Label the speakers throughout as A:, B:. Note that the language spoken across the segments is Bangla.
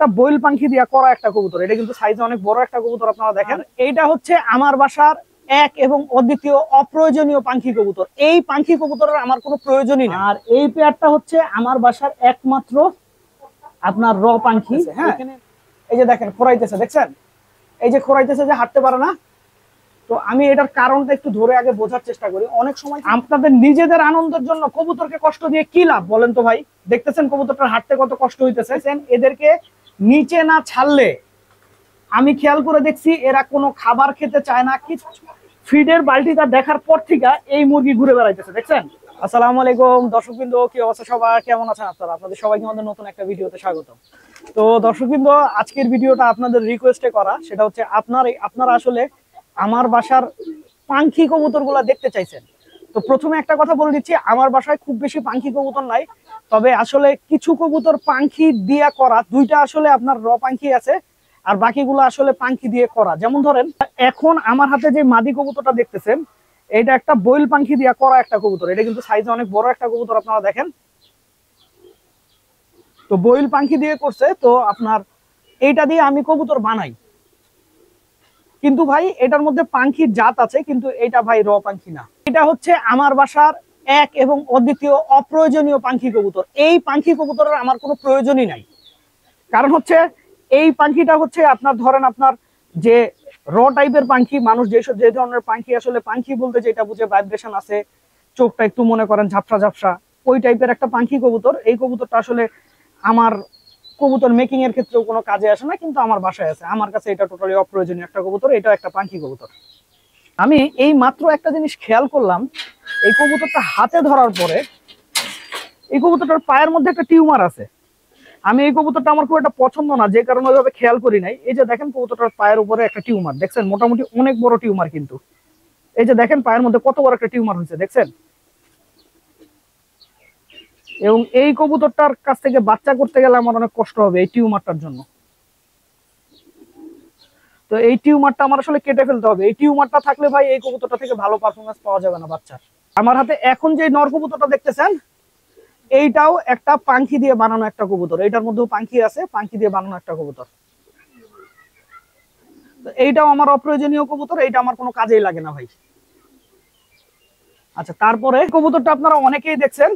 A: একটা বইল পাখি দিয়া করা একটা কবুতর। এটা কিন্তু সাইজে অনেক বড় একটা কবুতর, আপনারা দেখেন। এইটা হচ্ছে আমার বাসার এক এবং অদ্বিতীয় অপ্রয়োজনীয় পাখি কবুতর। এই পাখি কবুতরের আমার কোনো প্রয়োজনই না। আর এই পেয়ারটা হচ্ছে আমার বাসার একমাত্র আপনার র পাখি। হ্যাঁ, এই যে দেখেন খোরাইতেছে, দেখছেন? এই যে খোরাইতেছে, যে হাঁটতে পারে না। তো আমি এটার কারণটা একটু ধরে আগে বোঝার চেষ্টা করি। অনেক সময় আপনাদের নিজেদের আনন্দের জন্য কবুতরকে কষ্ট দিয়ে কি লাভ বলেন তো ভাই? দেখতেছেন কবুতরটা হাঁটতে কত কষ্ট হইতেছে। এদেরকে নিচে না ছাড়লে আমি খেয়াল করে দেখছি এরা কোনো খাবার খেতে চায় না। কি ফিডের বালতিটা দেখার পর থেকে এই মুরগি ঘুরে বেড়াইতেছে, দেখছেন? আসসালামু আলাইকুম দর্শকবৃন্দ, কি অবস্থা সবার, কেমন আছেন আপনারা? আপনাদের সবাইকে আমাদের নতুন একটা ভিডিওতে স্বাগত। তো দর্শকবৃন্দ, আজকের ভিডিওটা আপনাদের রিকোয়েস্টে করা। সেটা হচ্ছে আপনারা আসলে আমার বাসার পাখি কবুতর গুলা দেখতে চাইছেন। তো প্রথমে একটা কথা বলে দিচ্ছি, আমার বাসায় খুব বেশি পাখি কবুতর নাই। তবে আসলে কিছু কবুতর পাখি দিয়া করা, দুইটা আসলে আপনার র পাখি আছে, আর বাকিগুলো আসলে পাখি দিয়ে করা। যেমন ধরেন এখন আমার হাতে যে মাদি কবুতরটা দেখতেছেন, এটা একটা বইল পাখি দিয়া করা একটা কবুতর। এটা কিন্তু সাইজে অনেক বড় একটা কবুতর, আপনারা দেখেন। তো বইল পাখি দিয়ে করছে। তো আপনার এইটা দিয়ে আমি কবুতর বানাই, কিন্তু ভাই এটার মধ্যে পাখির জাত আছে, কিন্তু এটা ভাই র পাখি না। এটা হচ্ছে আমার বাসার এক এবং অদ্বিতীয় অপ্রয়োজনীয় পাখি কবুতর। এই পাখি কবুতরের আমার কোনো প্রয়োজনই নাই। কারণ হচ্ছে এই পাখিটা হচ্ছে আপনার ধরেন আপনার যে র টাইপের পাখি, মানুষ যে ধরনের পাখি আসলে পাখি বলতে যেটা বুঝে, ভাইব্রেশন আছে, চোখটা একটু মনে করেন ঝাপসা ঝাপসা, ওই টাইপের একটা পাখি কবুতর। এই কবুতরটা আসলে আমার কবুতর মেকিং এর ক্ষেত্রেও কোনো কাজে আসে না, কিন্তু আমার বাসায় আছে। আমার কাছে এটা টোটালি অপ্রয়োজনীয় একটা কবুতর। এটা একটা পাখি কবুতর। আমি এই মাত্র একটা জিনিস খেয়াল করলাম, এই কবুতরটা হাতে ধরার পরে এই কবুতরটার পায়ের মধ্যে একটা টিউমার আছে। আমি এই কবুতরটা আমার খুব একটা পছন্দ না, যে কারণে ওইভাবে খেয়াল করি নাই। এই যে দেখেন কবুতরটার পায়ের উপরে একটা টিউমার, দেখছেন? মোটামুটি অনেক বড় টিউমার, কিন্তু এই যে দেখেন পায়ের মধ্যে কত বড় একটা টিউমার হয়েছে, দেখছেন? এবং এই কবুতরটার কাছ থেকে বাচ্চা করতে গেলে আমার অনেক কষ্ট হবে এই টিউমারটার জন্য। তো এই টিউমারটা আমার আসলে কেটে ফেলতে হবে। এই টিউমারটা থাকলে ভাই এই কবুতরটা থেকে ভালো পারফরমেন্স পাওয়া যাবে না বাচ্চার। আমার হাতে এখন যে নর কবুতরটা দেখতেছেন, এইটাও একটা পাখি দিয়ে বানানো একটা কবুতর। এইটার মধ্যেও পাখি আছে, পাখি দিয়ে বানানো একটা কবুতর। এইটাও আমার অপ্রয়োজনীয় কবুতর, এইটা আমার কোনো কাজেই লাগে না ভাই। আচ্ছা, তারপরে কবুতরটা আপনারা অনেকেই দেখছেন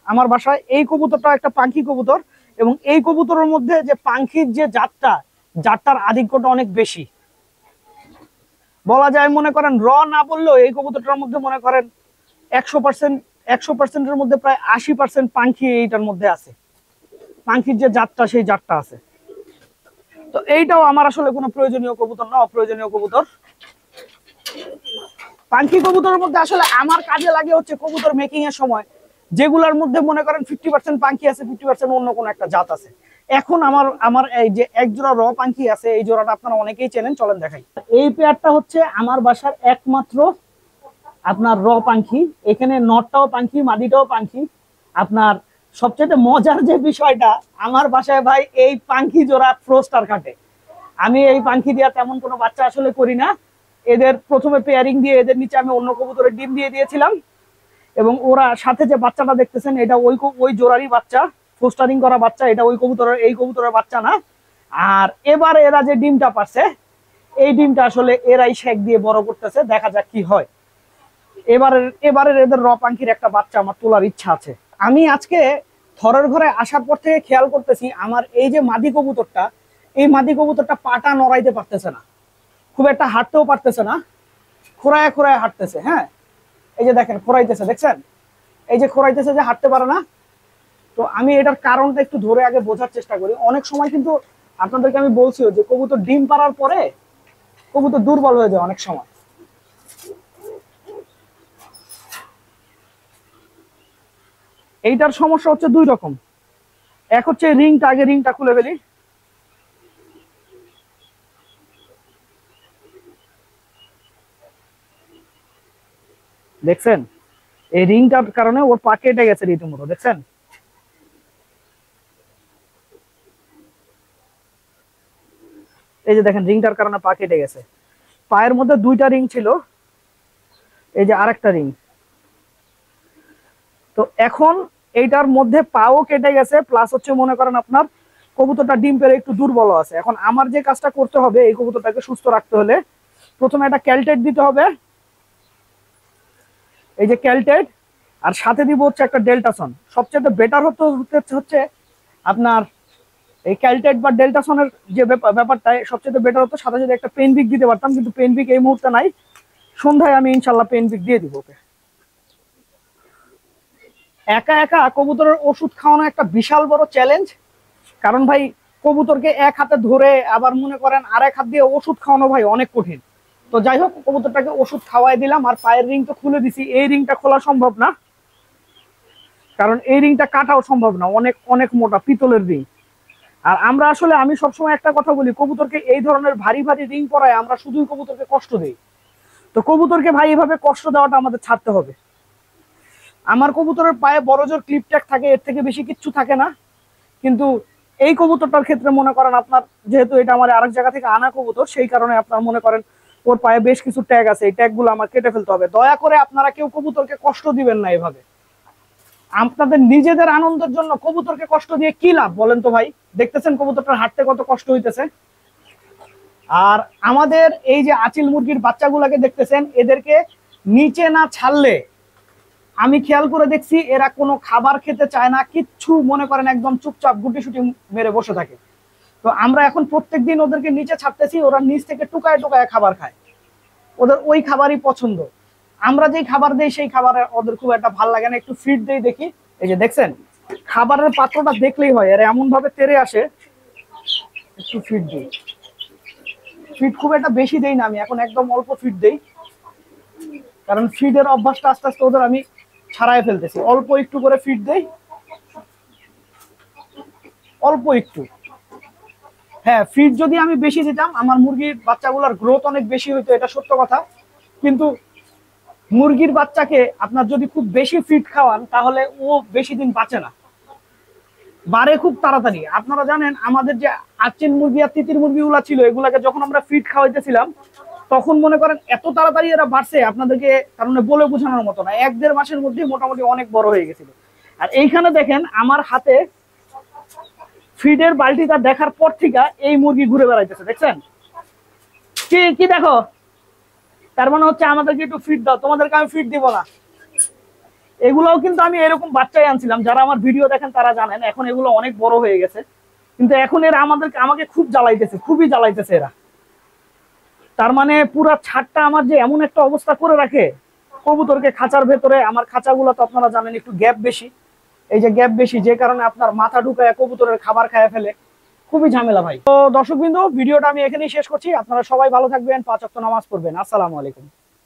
A: আমার বাসায়। এই কবুতরটা একটা পাখি কবুতর, এবং এই কবুতরের মধ্যে যে পাখির যে জাতটার আধিক্যটা অনেক বেশি বলা যায়। মনে করেন র না বললেও এই কবুতরটার মধ্যে মনে করেন 100%-100%-এর মধ্যে প্রায় 80% পাখি এইটার মধ্যে আছে। পাখির যে জাতটা, সেই জাতটা আছে। তো এইটাও আমার আসলে কোনো প্রয়োজনীয় কবুতর না, অপ্রয়োজনীয় কবুতর। পাখি কবুতরের মধ্যে আসলে আমার কাজে লাগে হচ্ছে কবুতর মেকিং এর সময়, যেগুলোর মধ্যে মনে করেন 50% পাখি আছে, 50% অন্য কোনো একটা জাত আছে। এখন আমার এই যে এক জোড়া র পাখি আছে, এই জোড়াটা আপনারা অনেকেই চেনেন, চলেন দেখাই। এই পেয়ারটা হচ্ছে আমার বাসার একমাত্র আপনার র পাখি। এখানে নটটাও পাখি, মাদিটাও পাখি। আপনার সবচেয়ে মজার যে বিষয়টা, আমার বাসায় ভাই এই পাখি জোড়া ফ্রোস্টার কাটে। আমি এই পাখি দিয়া তেমন কোনো বাচ্চা আসলে করি না। এদের প্রথমে পেয়ারিং দিয়ে এদের নিচে আমি অন্য কবুতরের ডিম দিয়ে দিয়েছিলাম, এবং ওরা সাথে যে বাচ্চাটা দেখতেছেন, এটা ওই জোড়ারই বাচ্চা, ফোস্টারিং করা বাচ্চা। এটা এই কবুতরের বাচ্চা না। আর এবার এরা যে ডিমটা পারছে, এই ডিমটা আসলে এরাই শেক দিয়ে বড় করতেছে। দেখা যাক কি হয়। এবারের এদের র পাখির একটা বাচ্চা আমার তোলার ইচ্ছা আছে। আমি আজকে থরের ঘরে আসার পর থেকে খেয়াল করতেছি, আমার এই যে মাদি কবুতরটা, এই মাদি কবুতরটা পাটা নড়াইতে পারতেছে না, খুব একটা হাঁটতেও পারতেছে না, খোঁড়ায় খোঁড়ায় হাঁটতেছে। হ্যাঁ, এই যে দেখেন খোঁড়াইতেছে, দেখছেন? এই যে খোঁড়াইতেছে, যে হাঁটতে পারে না। তো আমি এটার কারণটা একটু ধরে আগে বোঝার চেষ্টা করি। অনেক সময় কিন্তু আপনাদেরকে আমি বলছিও যে কবুতর ডিম পাড়ার পরে কবুতর দুর্বল হয়ে যায় অনেক সময়। এইটার সমস্যা হচ্ছে দুই রকম। এক হচ্ছে রিংটা খুলে ফেলি। দেখছেন? এই রিংটার কারণে ওর পা কেটে গেছে রীতিমতো, দেখছেন? এই যে দেখেন রিংটার কারণে পা কেটে গেছে। পায়ের মধ্যে দুইটা রিং ছিল, এই যে আরেকটা রিং। তো এখন এইটার মধ্যে পাও কেটে গেছে, প্লাস হচ্ছে মনে করেন আপনার কবুতরটা ডিম পেড়ে একটু দুর্বল আছে। এখন আমার যে কাজটা করতে হবে, এই কবুতরটাকে সুস্থ রাখতে হলে প্রথমে একটা ক্যালটেট দিতে হবে, এই যে ক্যালটেট, আর সাথে দিব হচ্ছে একটা ডেল্টাসন। সবচেয়ে বেটার হচ্ছে আপনার এই ক্যালটেট বা ডেল্টাসনের যে ব্যাপারটা সবচেয়ে বেটার হতো, সাথে যদি একটা পেনভিক দিতে পারতাম, কিন্তু পেনভিক এই মুহূর্তে নাই। সন্ধ্যায় আমি ইনশাল্লাহ পেনভিক দিয়ে দিব ওকে। একা একা কবুতরের ওষুধ খাওয়ানো একটা বিশাল বড় চ্যালেঞ্জ, কারণ ভাই কবুতরকে এক হাতে ধরে আবার মনে করেন আর এক হাত দিয়ে ওষুধ খাওয়ানো ভাই অনেক কঠিন। তো যাই হোক, কবুতরটাকে ওষুধ খাওয়াই দিলাম, আর পায়ের রিং তো খুলে দিছি। এই রিংটা খোলা সম্ভব না, কারণ এই রিংটা কাটাও সম্ভব না, অনেক অনেক মোটা পিতলের রিং। আর আমরা আসলে, আমি সবসময় একটা কথা বলি, কবুতরকে এই ধরনের ভারী ভারী রিং পরায় আমরা শুধুই কবুতরকে কষ্ট দিই। তো কবুতরকে ভাই এভাবে কষ্ট দেওয়াটা আমাদের ছাড়তে হবে। আমার কবুতরের পায়ে বড় জোর ক্লিপ ট্যাগ থাকে, এর থেকে বেশি কিচ্ছু থাকে না। কিন্তু এই কবুতরটার ক্ষেত্রে মনে করেন আপনার, যেহেতু এটা আমার আরেক জায়গা থেকে আনা কবুতর, সেই কারণে আপনার মনে করেন ওর পায়ে বেশ কিছু ট্যাগ আছে, এই ট্যাগগুলো আমার কেটে ফেলতে হবে। দয়া করে আপনারা কেউ কবুতরকে কষ্ট দিবেন না এভাবে। আপনাদের নিজেদের আনন্দের জন্য কবুতরকে কষ্ট দিয়ে কি লাভ বলেন তো ভাই? দেখতেছেন কবুতরটার হাঁটতে কত কষ্ট হইতেছে। আর আমাদের এই যে আচিল মুরগির বাচ্চাগুলোকে দেখতেছেন, এদেরকে নিচে না ছাড়লে আমি খেয়াল করে দেখছি এরা কোনো খাবার খেতে চায় না, কিচ্ছু মনে করেন একদম চুপচাপ গুটি সুটি মেরে বসে থাকে। তো আমরা এখন প্রত্যেকদিন ওদেরকে নিচে ছাড়তেছি, ওরা নিচ থেকে টুকায় টুকায় খাবার খায়, ওদের ওই খাবারই পছন্দ। আমরা যেই খাবার দেই সেই খাবার ওদের খুব একটা ভালো লাগে না, একটু ফিড দেই দেখি। এই যে দেখছেন খাবারের পাত্রটা দেখলেই হয়, এরা এমন ভাবে তেড়ে আসে। একটু ফিড দিই, ফিড খুব একটা বেশি দেই না আমি এখন, একদম অল্প ফিড দেই, কারণ ফিডের অভ্যাসটা আস্তে আস্তে ওদের আমি ছাড়াই ফেলতেছি। অল্প একটু করে ফিড দেই, অল্প একটু। হ্যাঁ, ফিড যদি আমি বেশি দিতাম আমার মুরগির বাচ্চাগুলোর গ্রোথ অনেক বেশি হইতো, এটা সত্য কথা। কিন্তু মুরগির বাচ্চাকে আপনার যদি খুব বেশি ফিড খাওয়ান তাহলে ও বেশি দিন বাঁচে না, বাড়ে খুব তাড়াতাড়ি। আপনারা জানেন আমাদের যে আচিল মুরগি আর তিতির মুরগিগুলো ছিল, এগুলাকে যখন আমরা ফিড খাওয়াইতেছিলাম তখন মনে করেন এত তাড়াতাড়ি এরা বাড়ছে আপনাদেরকে কারণে বলে বোঝানোর মতো না। 1-1.5 মাসের মধ্যে মোটামুটি অনেক বড় হয়ে গেছিল। আর এইখানে দেখেন আমার হাতে ফিডের বালতিটা দেখার পর থেকে এই মুরগি ঘুরে বেড়াইতেছে, দেখছেন কি কি দেখো। তার মানে হচ্ছে আমাদেরকে একটু ফিড দাও, তোমাদেরকে আমি ফিড দিব না। এগুলোও কিন্তু আমি এরকম বাচ্চাই আনছিলাম, যারা আমার ভিডিও দেখেন তারা জানেন। এখন এগুলো অনেক বড় হয়ে গেছে, কিন্তু এখন এরা আমাকে খুব জ্বালাইতেছে, খুবই জ্বালাইতেছে এরা। তার মানে পুরা ছাদটা আমার যে এমন একটা অবস্থা করে রাখে কবুতরকে খাঁচার ভেতরে। আমার খাঁচাগুলো তো আপনারা জানেন একটু গ্যাপ বেশি, এই যে গ্যাপ বেশি, যে কারণে আপনার মাথা ঢুকায় কবুতরের খাবার খায় ফেলে, খুবই ঝামেলা ভাই। তো দর্শকবৃন্দ, ভিডিওটা আমি এখানেই শেষ করছি। আপনারা সবাই ভালো থাকবেন, 5 ওয়াক্ত নামাজ পড়বেন। আসসালামু আলাইকুম।